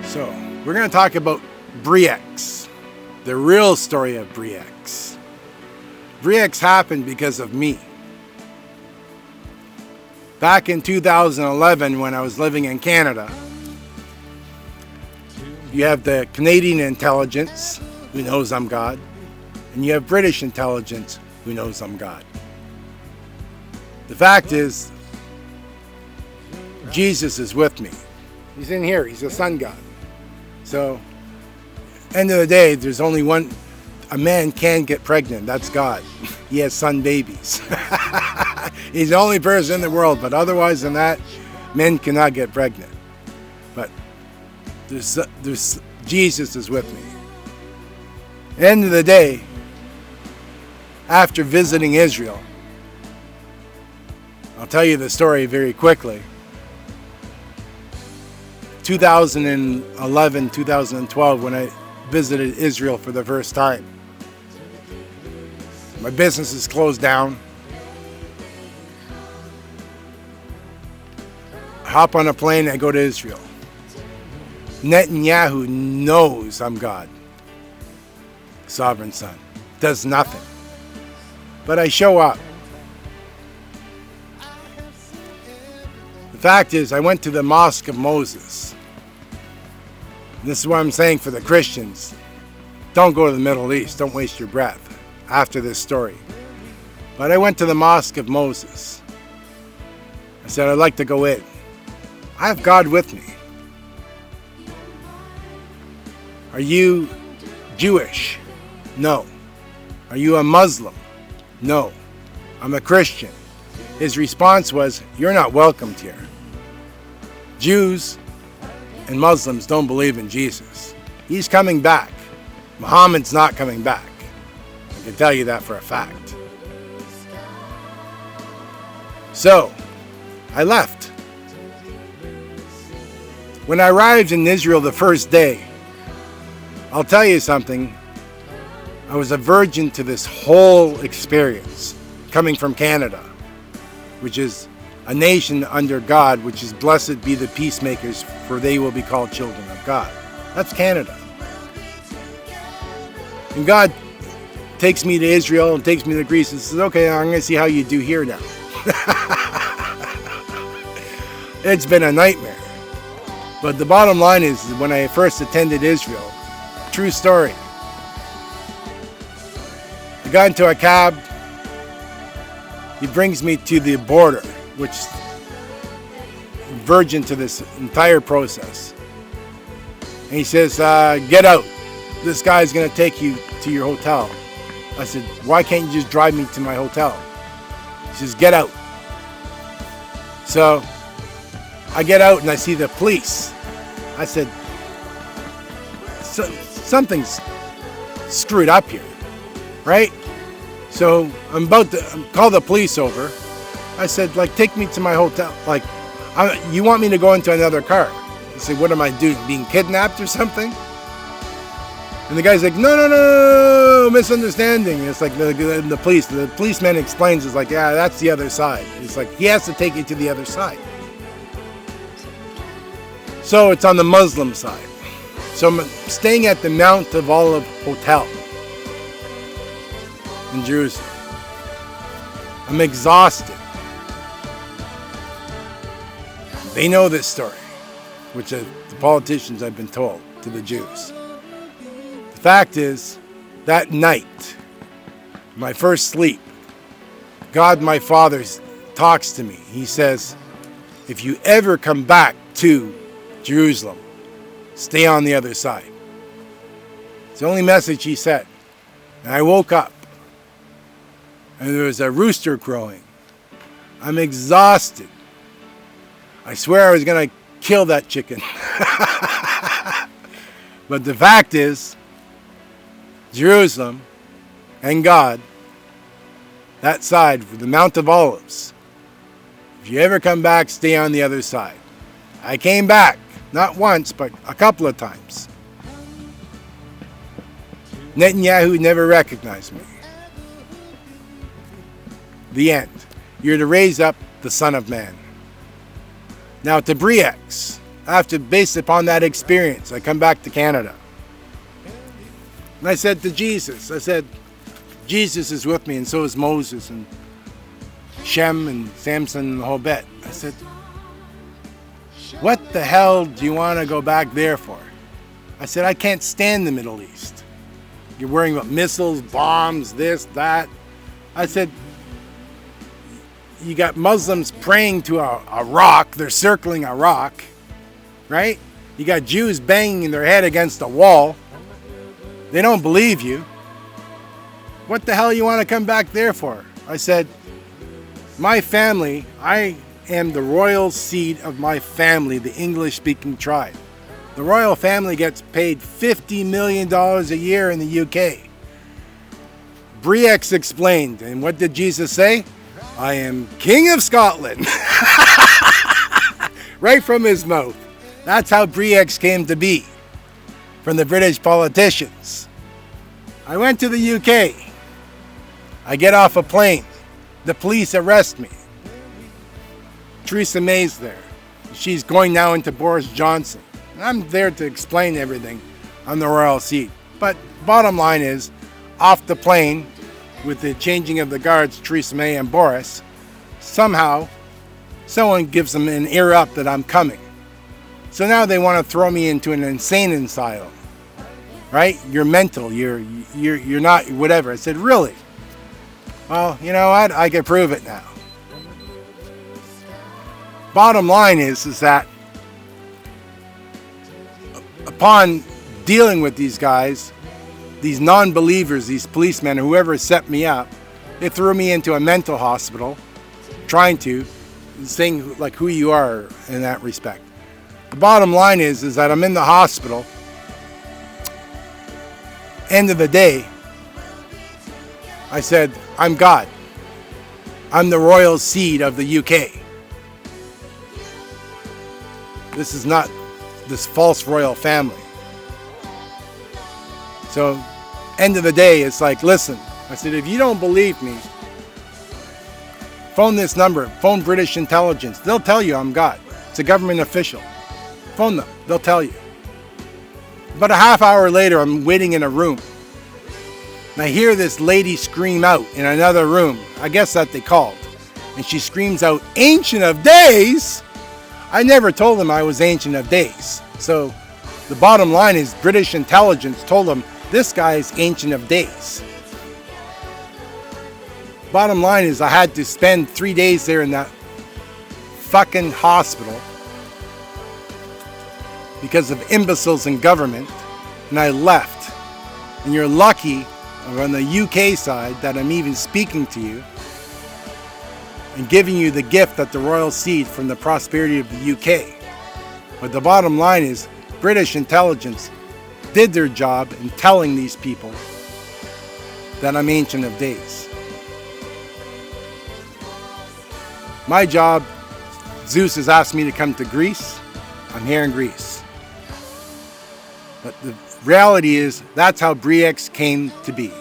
So, we're going to talk about BREXIT, the real story of BREXIT. BREXIT happened because of me. Back in 2011, when I was living in Canada, you have the Canadian intelligence, who knows I'm God, and you have British intelligence, who knows I'm God. The fact is, Jesus is with me. He's in here. He's the sun god. So, end of the day, there's only one. A man can get pregnant. That's God. He has son babies. He's the only person in the world. But otherwise than that, men cannot get pregnant. But there's Jesus is with me. End of the day, after visiting Israel, I'll tell you the story very quickly. 2011, 2012, when I visited Israel for the first time. My business is closed down. I hop on a plane and I go to Israel. Netanyahu knows I'm God. Sovereign son. Does nothing. But I show up. The fact is, I went to the Mosque of Moses. This is what I'm saying for the Christians. Don't go to the Middle East. Don't waste your breath after this story. But I went to the Mosque of Moses. I said, I'd like to go in. I have God with me. Are you Jewish? No. Are you a Muslim? No. I'm a Christian. His response was, you're not welcomed here. Jews and Muslims don't believe in Jesus. He's coming back. Muhammad's not coming back. I can tell you that for a fact. So, I left. When I arrived in Israel the first day, I'll tell you something. I was a virgin to this whole experience, coming from Canada, which is a nation under God, which is blessed be the peacemakers, for they will be called children of God. That's Canada. And God takes me to Israel and takes me to Greece and says, okay, I'm going to see how you do here now. It's been a nightmare. But the bottom line is, when I first attended Israel, true story, I got into a cab. He brings me to the border, which is virgin to this entire process. And he says, get out. This guy's going to take you to your hotel. I said, why can't you just drive me to my hotel? He says, get out. So I get out and I see the police. I said, something's screwed up here, right? So I'm about to call the police over. I said, take me to my hotel. You want me to go into another car? He said, what am I doing? Being kidnapped or something? And the guy's like, no, misunderstanding. It's like the policeman explains, it's like, yeah, that's the other side. It's like, he has to take you to the other side. So it's on the Muslim side. So I'm staying at the Mount of Olive Hotel in Jerusalem. I'm exhausted. They know this story, which the politicians have been told to the Jews. The fact is, that night, my first sleep, God, my Father, talks to me. He says, if you ever come back to Jerusalem, stay on the other side. It's the only message he said. And I woke up, and there was a rooster crowing. I'm exhausted. I swear I was going to kill that chicken. But the fact is, Jerusalem and God, that side, the Mount of Olives, if you ever come back, stay on the other side. I came back, not once, but a couple of times. Netanyahu never recognized me. The end. You're to raise up the Son of Man. Now to BREXIT, based upon that experience, I come back to Canada. And I said to Jesus, I said, Jesus is with me, and so is Moses and Shem and Samson and the whole bit. I said, what the hell do you want to go back there for? I said, I can't stand the Middle East. You're worrying about missiles, bombs, this, that. I said, you got Muslims praying to a rock. They're circling a rock, right? You got Jews banging their head against a wall. They don't believe you. What the hell you want to come back there for? I said, my family, I am the royal seed of my family, the English-speaking tribe. The royal family gets paid $50 million a year in the UK. BREXIT explained, and what did Jesus say? I am King of Scotland. Right from his mouth. That's how BREXIT came to be, from the British politicians. I went to the UK. I get off a plane. The police arrest me. Theresa May's there. She's going now into Boris Johnson. And I'm there to explain everything on the royal seat. But bottom line is, off the plane, with the changing of the guards, Theresa May and Boris, somehow someone gives them an ear up that I'm coming. So now they want to throw me into an insane asylum. Right? You're mental. You're not whatever. I said, really? Well, you know what? I can prove it now. Bottom line is that upon dealing with these guys, these non-believers, these policemen, whoever set me up, they threw me into a mental hospital, saying like who you are in that respect. The bottom line is that I'm in the hospital. End of the day, I said, I'm God. I'm the royal seed of the UK. This is not this false royal family. So, end of the day, it's like, listen, I said, if you don't believe me, phone this number, phone British intelligence. They'll tell you I'm God. It's a government official. Phone them, they'll tell you. About a half hour later, I'm waiting in a room. And I hear this lady scream out in another room. I guess that they called. And she screams out, Ancient of Days! I never told them I was Ancient of Days. So the bottom line is British intelligence told them this guy is Ancient of Days. Bottom line is I had to spend 3 days there in that fucking hospital because of imbeciles in government, and I left. And you're lucky on the UK side that I'm even speaking to you and giving you the gift that the royal seed from the prosperity of the UK. But the bottom line is British intelligence did their job in telling these people that I'm Ancient of Days. My job, Zeus has asked me to come to Greece. I'm here in Greece. But the reality is that's how BREXIT came to be.